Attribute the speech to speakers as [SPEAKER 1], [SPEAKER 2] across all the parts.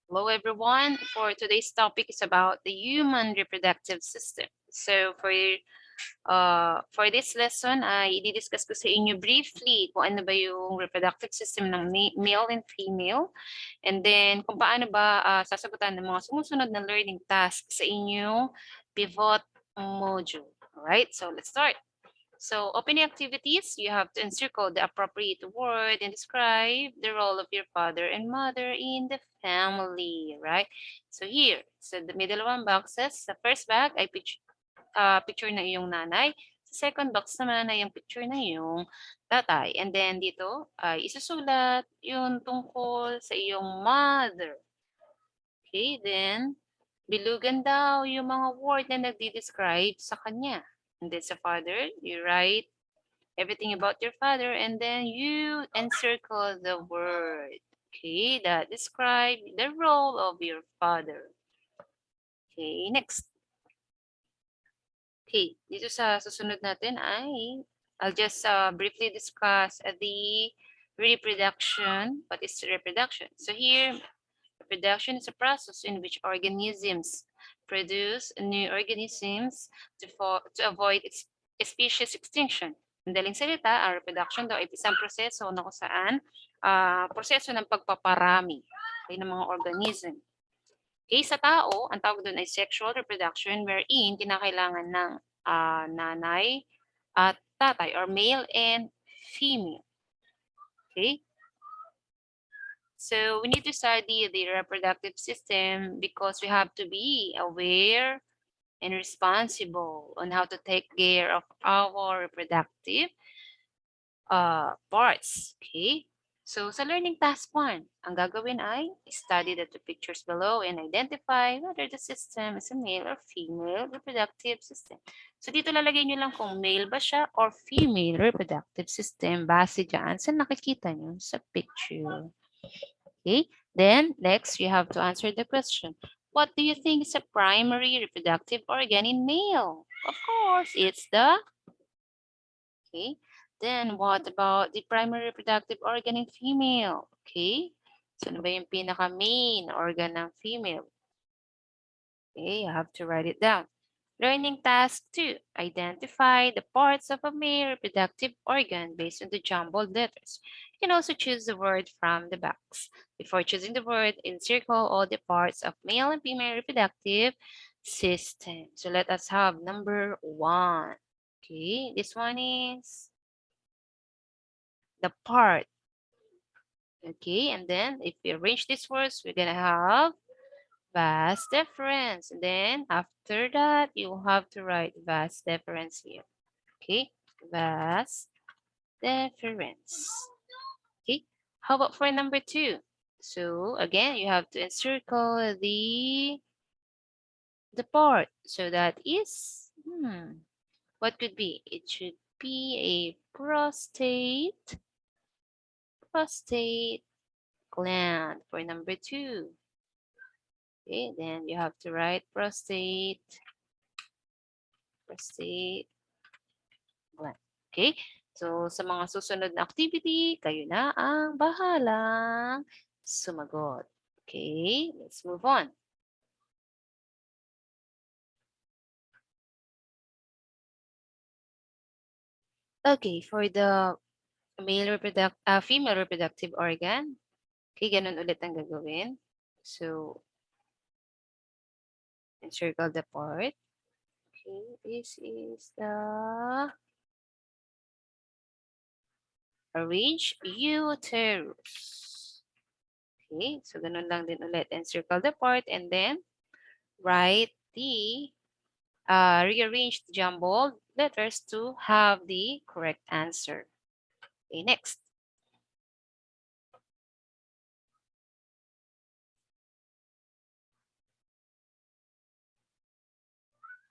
[SPEAKER 1] Hello, everyone. For today's topic is about the human reproductive system. So for this lesson, ay i-discuss ko sa inyo briefly kung ano ba yung reproductive system ng male and female. And then kung paano ba sasagutan ng mga sumusunod na learning task sa inyong pivot module. Alright, so let's start. So opening activities, you have to encircle the appropriate word and describe the role of your father and mother in the family, right? So here, so the middle one boxes, sa first bag ay picture na iyong nanay. Sa second box naman ay yung picture na iyong tatay. And then dito ay isusulat yung tungkol sa iyong mother. Okay, then bilugan daw yung mga word na nagdi-describe sa kanya. And then sa father, you write everything about your father, and then you encircle the word, okay, that describe the role of your father. Okay, next. Okay, dito sa susunod natin ay I'll just briefly discuss the reproduction. What is reproduction? So here, reproduction is a process in which organisms produce new organisms to avoid species extinction. Ang daling salita, ang reproduction daw ay isang proseso na kung saan proseso ng pagpaparami ng mga organism. Okay, sa tao, ang tawag doon ay sexual reproduction wherein kinakailangan ng nanay at tatay or male and female. Okay? So we need to study the reproductive system because we have to be aware and responsible on how to take care of our reproductive parts. Okay? So sa learning task 1, ang gagawin ay study the two pictures below and identify whether the system is a male or female reproductive system. So dito lalagay nyo lang kung male ba siya or female reproductive system base dyan sa nakikita nyo sa picture. Okay, then next you have to answer the question. What do you think is a primary reproductive organ in male? Of course, it's the, okay. Then what about the primary reproductive organ in female? Okay, so ano ba yung pinaka-main organ ng female? Okay, you have to write it down. Learning task 2. Identify the parts of a male reproductive organ based on the jumbled letters. You can also choose the word from the box. Before choosing the word, encircle all the parts of male and female reproductive system. So let us have number 1. Okay, this one is the part. Okay, and then if we arrange these words, we're gonna have vas deferens. And then after that, you have to write vas deferens here. Okay, vas deferens. Okay, how about for number 2? So again, you have to encircle the part. So that is, what could be? It should be a prostate gland for number 2. Okay, then you have to write prostate gland. Okay, so sa mga susunod na activity, kayo na ang bahalang sumagot. Okay, let's move on. Okay, for the female reproductive organ, okay, ganun ulit ang gagawin. So, encircle the part. Okay, this is the arrange uterus. Okay, so ganun lang din ulit. Encircle the part and then write the rearrange the jumbled letters to have the correct answer. Okay, next.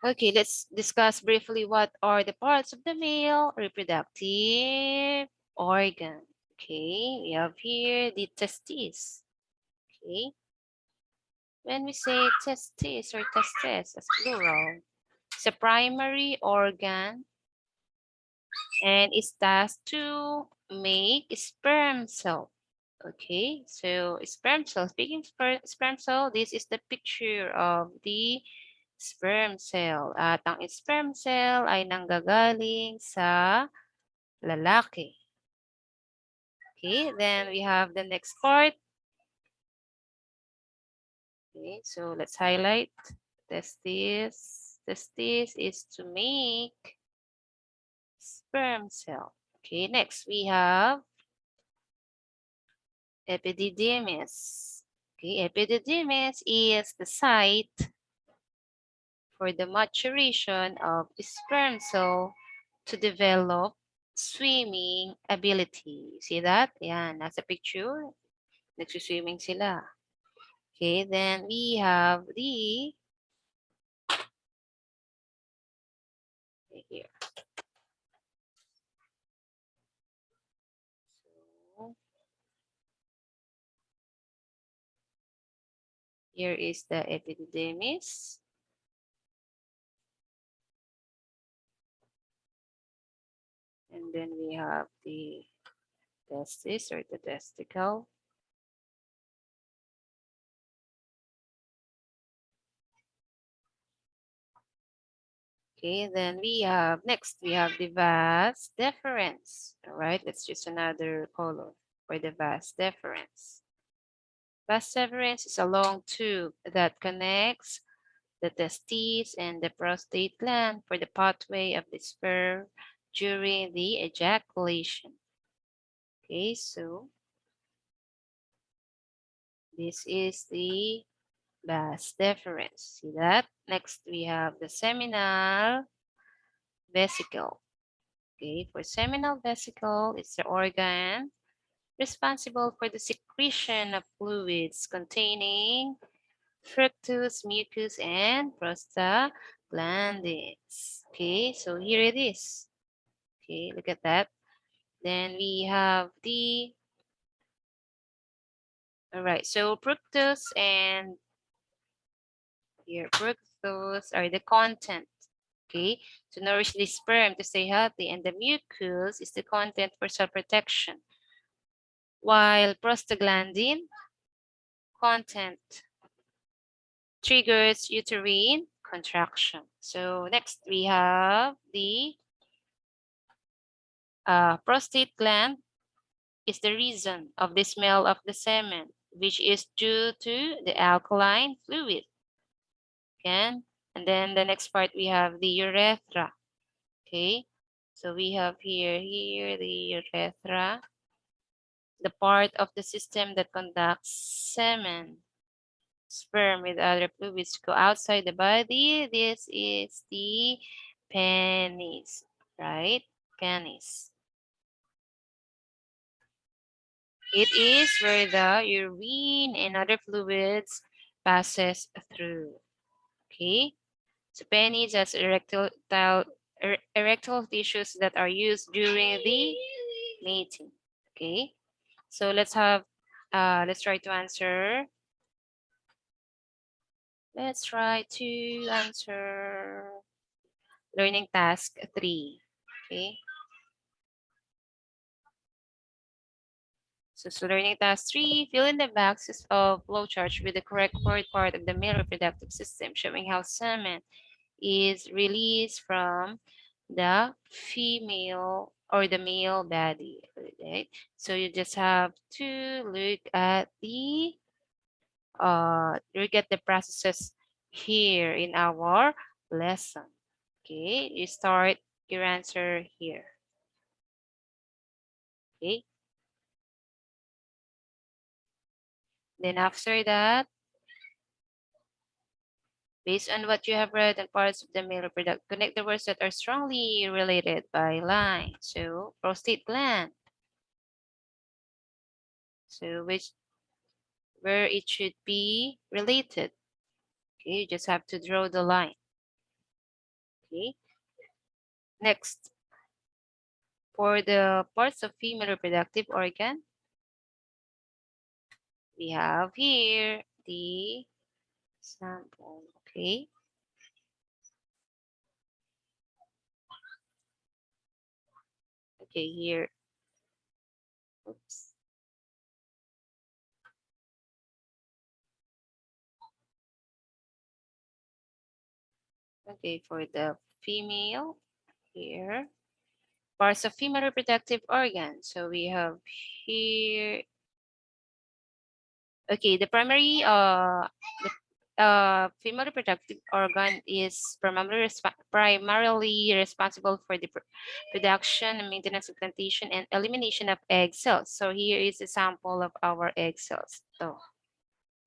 [SPEAKER 1] Okay, let's discuss briefly what are the parts of the male reproductive organ. Okay, we have here the testes. Okay, when we say testes or testes as plural, it's a primary organ and is tasked to make sperm cell. Okay, so sperm cell. Speaking for sperm cell, this is the picture of the sperm cell. At ang sperm cell ay nanggagaling sa lalaki. Okay, then we have the next part. Okay, so let's highlight testis. Testis is to make sperm cell. Okay, next we have epididymis. Okay, epididymis is the site for the maturation of sperm cell to develop swimming ability. See that? Yan, nasa picture. Nagsuswimming sila. Okay, then we have the here. So here is the epididymis. And then we have the testis or the testicle. Okay, then we have next we have the vas deferens. All right, let's choose another color for the vas deferens. Vas deferens is a long tube that connects the testes and the prostate gland for the pathway of the sperm during the ejaculation. Okay, so this is the vas deferens. See that? Next, we have the seminal vesicle. Okay, for seminal vesicle, it's the organ responsible for the secretion of fluids containing fructus, mucus, and prostaglandins. Okay, so here it is. Okay, look at that. Then we have the, all right, so fructus and here, fructose are the content, okay, to nourish the sperm to stay healthy, and the mucus is the content for cell protection, while prostaglandin content triggers uterine contraction. So next we have the prostate gland is the reason of the smell of the semen, which is due to the alkaline fluid. Again, and then the next part we have the urethra. Okay, so we have here the urethra, the part of the system that conducts semen, sperm with other fluids to go outside the body. This is the penis, right? Penis. It is where the urine and other fluids passes through. Okay, so penis has erectile tissues that are used during the mating. Okay, so let's try to answer. Let's try to answer learning task 3. Okay, so learning task 3, fill in the boxes of flowchart with the correct word part of the male reproductive system showing how semen is released from the female or the male body. Right? So you just have to look at the processes here in our lesson. Okay, you start your answer here. Okay, then after that, based on what you have read and parts of the male reproductive, connect the words that are strongly related by line. So prostate gland. So where it should be related. Okay, you just have to draw the line. Okay. Next, for the parts of female reproductive organ, we have here the sample. Okay. Okay, here. Oops. Okay, for the female here, parts of female reproductive organ. So we have here, okay, the primary female reproductive organ is primarily responsible for the production and maintenance of plantation and elimination of egg cells. So here is a sample of our egg cells. So,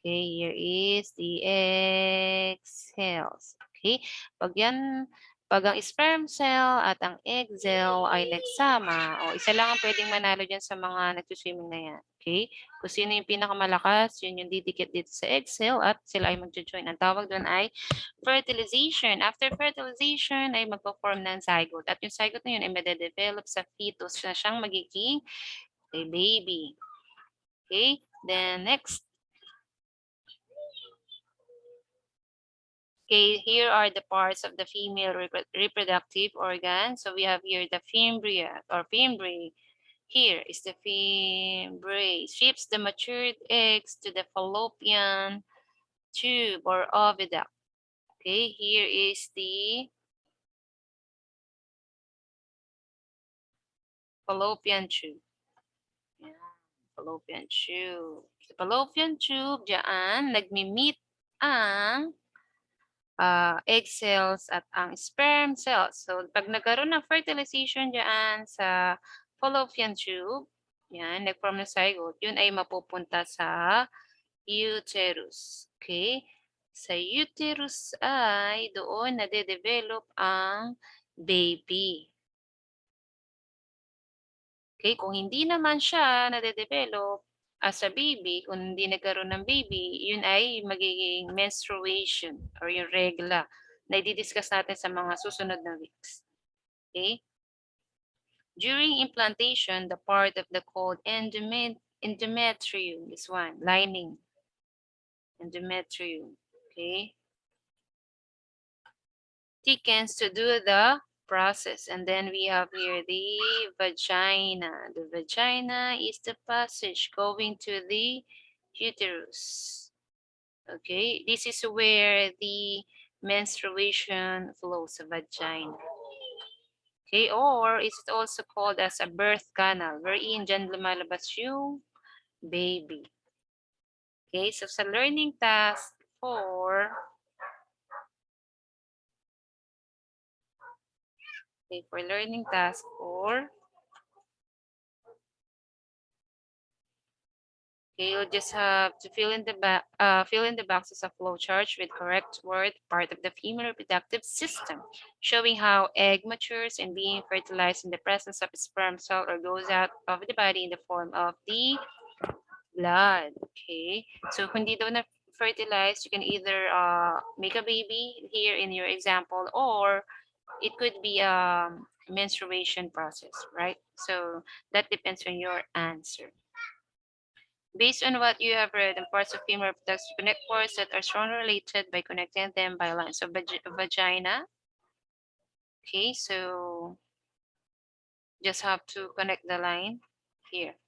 [SPEAKER 1] okay, here is the egg cells. Okay, pag ang sperm cell at ang egg cell ay nagsama, o isa lang ang pwedeng manalo dyan sa mga nagsuswimming na yan. Okay, kung sino yung pinakamalakas, yun yung didikit dito sa egg cell at sila ay magjo-join. Ang tawag doon ay fertilization. After fertilization ay magpo-form ng zygote. At yung zygote na yun ay madedevelop sa fetus na siyang magiging baby. Okay, then next. Okay, here are the parts of the female reproductive organ. So we have here the fimbria or fimbriae. Here is the fimbriae. Ships the matured eggs to the fallopian tube or oviduct. Okay, here is the fallopian tube. Yan, fallopian tube. Sa fallopian tube, diyan, nagmi-meet ang egg cells at ang sperm cells. So, pag nagkaroon ng fertilization dyan sa fallopian tube, yan, nag-form ng zygote, yun ay mapupunta sa uterus. Okay? Sa uterus ay doon nade-develop ang baby. Okay? Kung hindi naman siya nade-develop as a baby, kung hindi nagkaroon ng baby, yun ay magiging menstruation or yung regla na i-discuss natin sa mga susunod na weeks. Okay? During implantation, the part of the called endometrium, this one, lining, endometrium, okay, thickens to do the process. And then we have here the vagina. The vagina is the passage going to the uterus. Okay, this is where the menstruation flows, sa vagina. Okay, or is it also called as a birth canal, wherein dyan lumalabas yung baby. Okay, so sa learning task 4, okay, for learning task 4, okay, you'll just have to fill in the boxes of flowcharts with correct word, part of the female reproductive system, showing how egg matures and being fertilized in the presence of a sperm cell or goes out of the body in the form of the blood. Okay, so kung di daw na fertilized, you can either make a baby here in your example, or it could be a menstruation process, right? So that depends on your answer. Based on what you have read, and parts of female reproduction connect parts that are strongly related by connecting them by lines of vagina. Okay, so just have to connect the line here.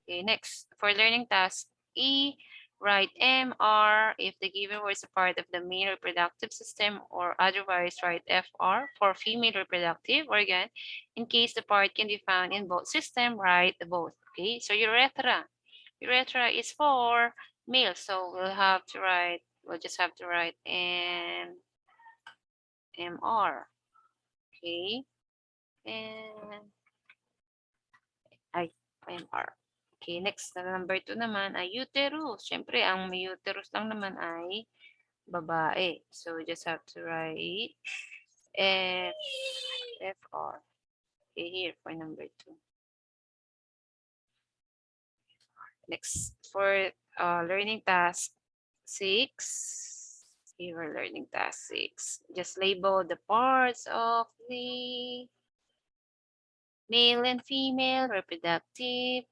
[SPEAKER 1] Okay, next, for learning task E, write MR if the given word is a part of the main reproductive system, or otherwise write FR for female reproductive organ. In case the part can be found in both system, write both. Okay, so urethra. Urethra is for male, so we'll just have to write MR. Okay, and MR. Okay, next na number 2 naman ay uterus. Siyempre, ang may uterus lang naman ay babae. So, just have to write FR. Okay, here for number 2. Next, for learning task 6. Here are learning task 6. Just label the parts of the male and female reproductive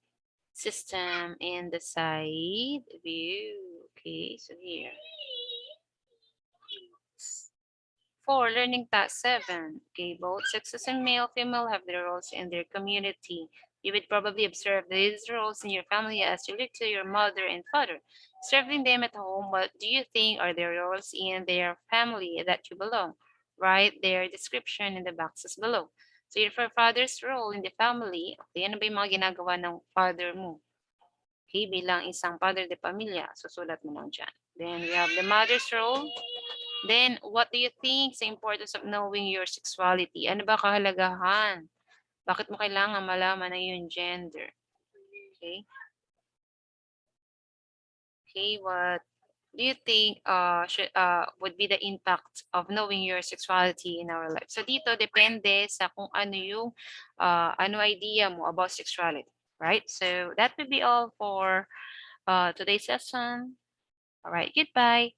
[SPEAKER 1] system in the side view. Okay, so here. For learning task 7. Okay, both sexes and male, female have their roles in their community. You would probably observe these roles in your family as you look to your mother and father. Serving them at home, what do you think are their roles in their family that you belong? Write their description in the boxes below. So your father's role in the family, okay, ano ba yung mga ginagawa ng father mo? Okay, bilang isang padre de pamilya, susulat mo lang dyan. Then we have the mother's role. Then, what do you think sa importance of knowing your sexuality? Ano ba kahalagahan? Bakit mo kailangan malaman na yung gender? Okay? Okay, what do you think would be the impact of knowing your sexuality in our life? So dito, depende sa kung ano yung ano idea mo about sexuality. Right? So that would be all for today's session. All right, goodbye.